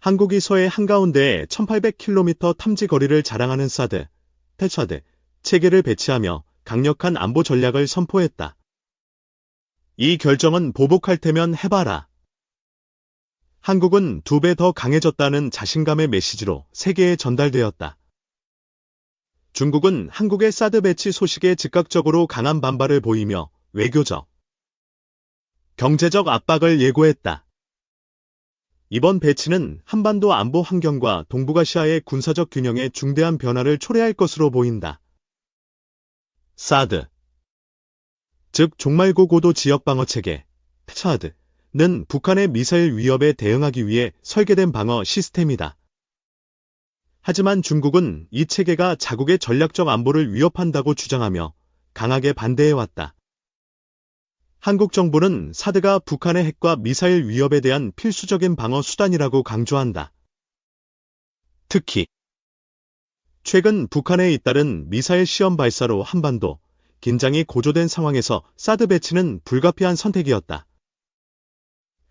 한국이 서해 한가운데에 1800km 탐지 거리를 자랑하는 사드, 태차드 체계를 배치하며 강력한 안보 전략을 선포했다. 이 결정은 보복할 테면 해봐라. 한국은 2배 더 강해졌다는 자신감의 메시지로 세계에 전달되었다. 중국은 한국의 사드 배치 소식에 즉각적으로 강한 반발을 보이며 외교적, 경제적 압박을 예고했다. 이번 배치는 한반도 안보 환경과 동북아시아의 군사적 균형에 중대한 변화를 초래할 것으로 보인다. 사드, 즉 종말고 고도 지역 방어 체계, 태차드는 북한의 미사일 위협에 대응하기 위해 설계된 방어 시스템이다. 하지만 중국은 이 체계가 자국의 전략적 안보를 위협한다고 주장하며 강하게 반대해왔다. 한국 정부는 사드가 북한의 핵과 미사일 위협에 대한 필수적인 방어 수단이라고 강조한다. 특히 최근 북한에 잇따른 미사일 시험 발사로 한반도 긴장이 고조된 상황에서 사드 배치는 불가피한 선택이었다.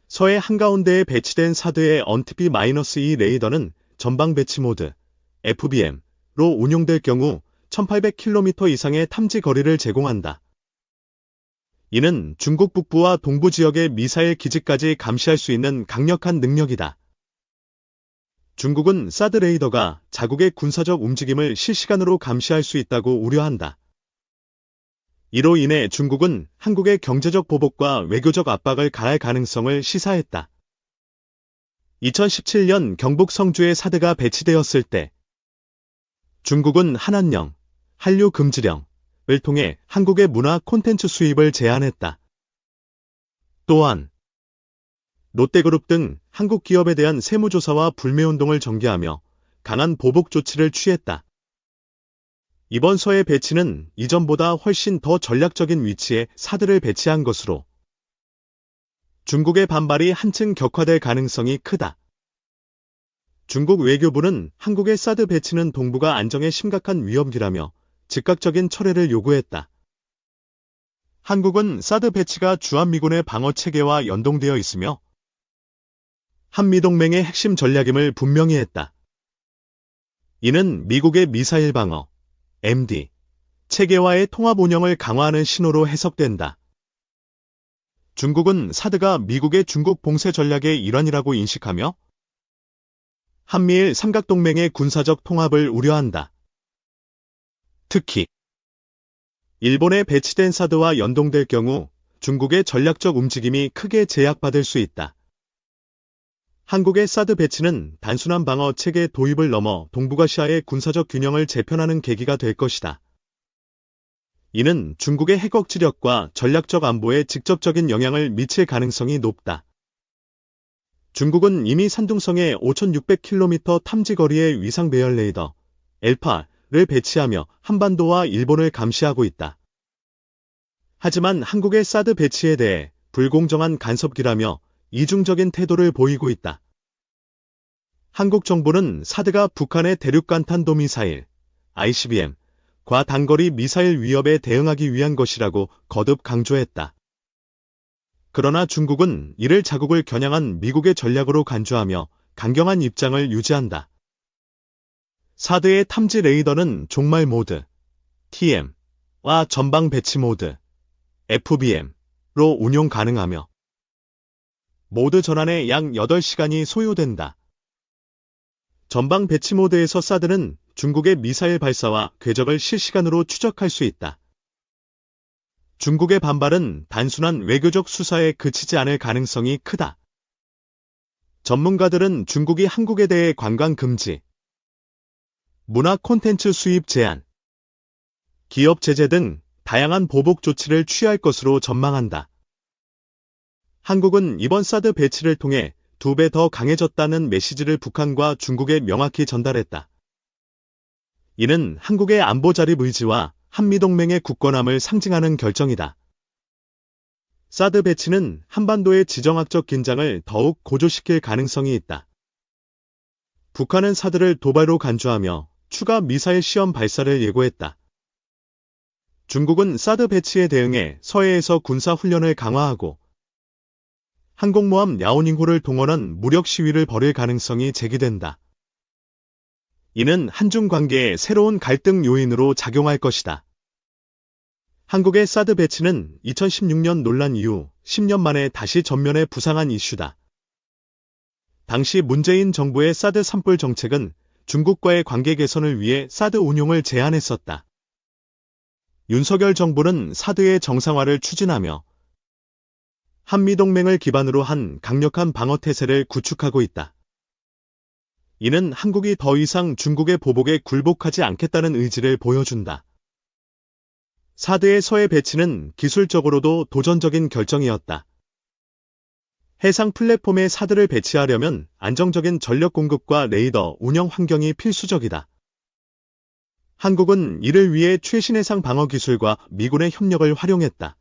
서해 한가운데에 배치된 사드의 언트비-2 레이더는 전방 배치 모드 FBM로 운용될 경우 1800km 이상의 탐지 거리를 제공한다. 이는 중국 북부와 동부 지역의 미사일 기지까지 감시할 수 있는 강력한 능력이다. 중국은 사드 레이더가 자국의 군사적 움직임을 실시간으로 감시할 수 있다고 우려한다. 이로 인해 중국은 한국의 경제적 보복과 외교적 압박을 가할 가능성을 시사했다. 2017년 경북 성주에 사드가 배치되었을 때 중국은 한한령, 한류 금지령을 통해 한국의 문화 콘텐츠 수입을 제한했다. 또한 롯데그룹 등 한국 기업에 대한 세무조사와 불매운동을 전개하며 강한 보복 조치를 취했다. 이번 서해 배치는 이전보다 훨씬 더 전략적인 위치에 사드를 배치한 것으로 중국의 반발이 한층 격화될 가능성이 크다. 중국 외교부는 한국의 사드 배치는 동북아 안정에 심각한 위험이라며 즉각적인 철회를 요구했다. 한국은 사드 배치가 주한미군의 방어 체계와 연동되어 있으며 한미동맹의 핵심 전략임을 분명히 했다. 이는 미국의 미사일 방어, MD, 체계와의 통합 운영을 강화하는 신호로 해석된다. 중국은 사드가 미국의 중국 봉쇄 전략의 일환이라고 인식하며 한미일 삼각동맹의 군사적 통합을 우려한다. 특히 일본에 배치된 사드와 연동될 경우 중국의 전략적 움직임이 크게 제약받을 수 있다. 한국의 사드 배치는 단순한 방어 체계 도입을 넘어 동북아시아의 군사적 균형을 재편하는 계기가 될 것이다. 이는 중국의 핵 억지력과 전략적 안보에 직접적인 영향을 미칠 가능성이 높다. 중국은 이미 산둥성에 5600km 탐지 거리의 위상 배열 레이더 엘파를 배치하며 한반도와 일본을 감시하고 있다. 하지만 한국의 사드 배치에 대해 불공정한 간섭기라며 이중적인 태도를 보이고 있다. 한국 정부는 사드가 북한의 대륙간탄도미사일 ICBM과 단거리 미사일 위협에 대응하기 위한 것이라고 거듭 강조했다. 그러나 중국은 이를 자국을 겨냥한 미국의 전략으로 간주하며 강경한 입장을 유지한다. 사드의 탐지 레이더는 종말 모드 TM와 전방 배치 모드 FBM로 운용 가능하며 모드 전환에 약 8시간이 소요된다. 전방 배치 모드에서 사드는 중국의 미사일 발사와 궤적을 실시간으로 추적할 수 있다. 중국의 반발은 단순한 외교적 수사에 그치지 않을 가능성이 크다. 전문가들은 중국이 한국에 대해 관광 금지, 문화 콘텐츠 수입 제한, 기업 제재 등 다양한 보복 조치를 취할 것으로 전망한다. 한국은 이번 사드 배치를 통해 2배 더 강해졌다는 메시지를 북한과 중국에 명확히 전달했다. 이는 한국의 안보 자립 의지와 한미동맹의 굳건함을 상징하는 결정이다. 사드 배치는 한반도의 지정학적 긴장을 더욱 고조시킬 가능성이 있다. 북한은 사드를 도발로 간주하며 추가 미사일 시험 발사를 예고했다. 중국은 사드 배치에 대응해 서해에서 군사 훈련을 강화하고 항공모함 야오닝호를 동원한 무력 시위를 벌일 가능성이 제기된다. 이는 한중 관계에 새로운 갈등 요인으로 작용할 것이다. 한국의 사드 배치는 2016년 논란 이후 10년 만에 다시 전면에 부상한 이슈다. 당시 문재인 정부의 사드 산불 정책은 중국과의 관계 개선을 위해 사드 운용을 제한했었다. 윤석열 정부는 사드의 정상화를 추진하며 한미동맹을 기반으로 한 강력한 방어 태세를 구축하고 있다. 이는 한국이 더 이상 중국의 보복에 굴복하지 않겠다는 의지를 보여준다. 사드의 서해 배치는 기술적으로도 도전적인 결정이었다. 해상 플랫폼에 사드를 배치하려면 안정적인 전력 공급과 레이더 운영 환경이 필수적이다. 한국은 이를 위해 최신 해상 방어 기술과 미군의 협력을 활용했다.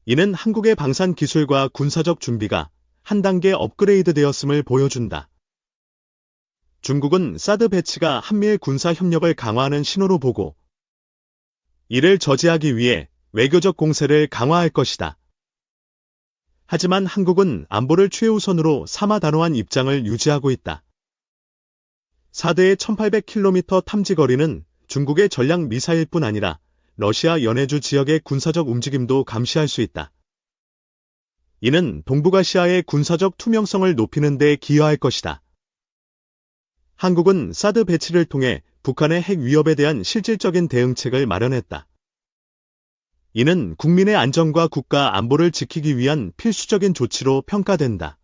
이는 한국의 방산 기술과 군사적 준비가 한 단계 업그레이드 되었음을 보여준다. 중국은 사드 배치가 한미일 군사 협력을 강화하는 신호로 보고 이를 저지하기 위해 외교적 공세를 강화할 것이다. 하지만 한국은 안보를 최우선으로 삼아 단호한 입장을 유지하고 있다. 사드의 1800km 탐지 거리는 중국의 전략 미사일뿐 아니라 러시아 연해주 지역의 군사적 움직임도 감시할 수 있다. 이는 동북아시아의 군사적 투명성을 높이는 데 기여할 것이다. 한국은 사드 배치를 통해 북한의 핵 위협에 대한 실질적인 대응책을 마련했다. 이는 국민의 안전과 국가 안보를 지키기 위한 필수적인 조치로 평가된다.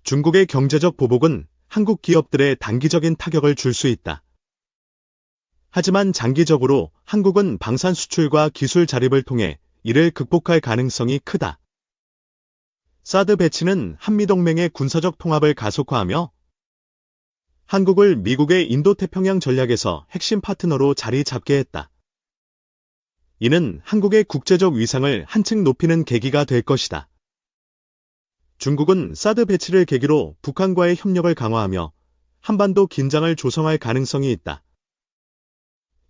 중국의 경제적 보복은 한국 기업들에 단기적인 타격을 줄 수 있다. 하지만 장기적으로 한국은 방산 수출과 기술 자립을 통해 이를 극복할 가능성이 크다. 사드 배치는 한미동맹의 군사적 통합을 가속화하며 한국을 미국의 인도태평양 전략에서 핵심 파트너로 자리 잡게 했다. 이는 한국의 국제적 위상을 한층 높이는 계기가 될 것이다. 중국은 사드 배치를 계기로 북한과의 협력을 강화하며 한반도 긴장을 조성할 가능성이 있다.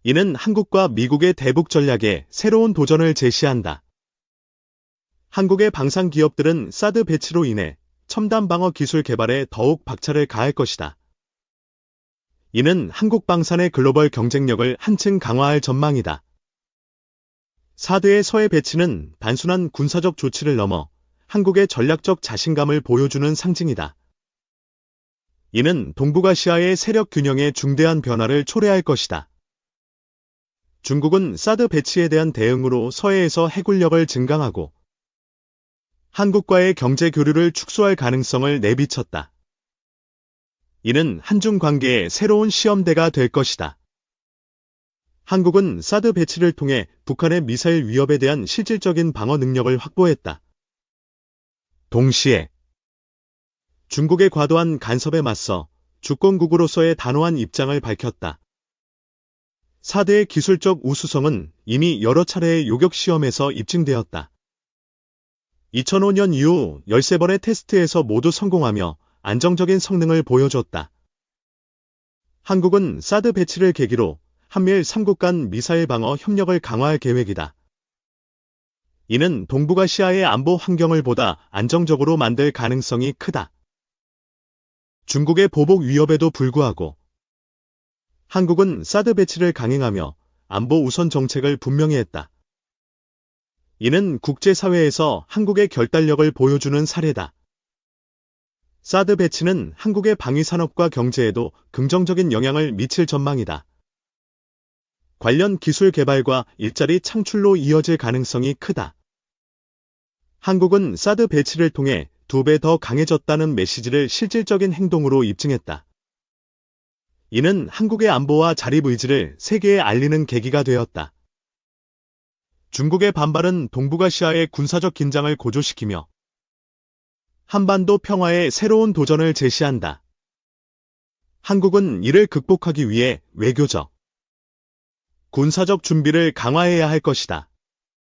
이는 한국과 미국의 대북 전략에 새로운 도전을 제시한다. 한국의 방산 기업들은 사드 배치로 인해 첨단 방어 기술 개발에 더욱 박차를 가할 것이다. 이는 한국 방산의 글로벌 경쟁력을 한층 강화할 전망이다. 사드의 서해 배치는 단순한 군사적 조치를 넘어 한국의 전략적 자신감을 보여주는 상징이다. 이는 동북아시아의 세력 균형에 중대한 변화를 초래할 것이다. 중국은 사드 배치에 대한 대응으로 서해에서 해군력을 증강하고 한국과의 경제 교류를 축소할 가능성을 내비쳤다. 이는 한중 관계의 새로운 시험대가 될 것이다. 한국은 사드 배치를 통해 북한의 미사일 위협에 대한 실질적인 방어 능력을 확보했다. 동시에 중국의 과도한 간섭에 맞서 주권국으로서의 단호한 입장을 밝혔다. 사드의 기술적 우수성은 이미 여러 차례의 요격 시험에서 입증되었다. 2005년 이후 13번의 테스트에서 모두 성공하며 안정적인 성능을 보여줬다. 한국은 사드 배치를 계기로 한미일 3국 간 미사일 방어 협력을 강화할 계획이다. 이는 동북아시아의 안보 환경을 보다 안정적으로 만들 가능성이 크다. 중국의 보복 위협에도 불구하고 한국은 사드 배치를 강행하며 안보 우선 정책을 분명히 했다. 이는 국제사회에서 한국의 결단력을 보여주는 사례다. 사드 배치는 한국의 방위산업과 경제에도 긍정적인 영향을 미칠 전망이다. 관련 기술 개발과 일자리 창출로 이어질 가능성이 크다. 한국은 사드 배치를 통해 2배 더 강해졌다는 메시지를 실질적인 행동으로 입증했다. 이는 한국의 안보와 자립 의지를 세계에 알리는 계기가 되었다. 중국의 반발은 동북아시아의 군사적 긴장을 고조시키며 한반도 평화의 새로운 도전을 제시한다. 한국은 이를 극복하기 위해 외교적, 군사적 준비를 강화해야 할 것이다.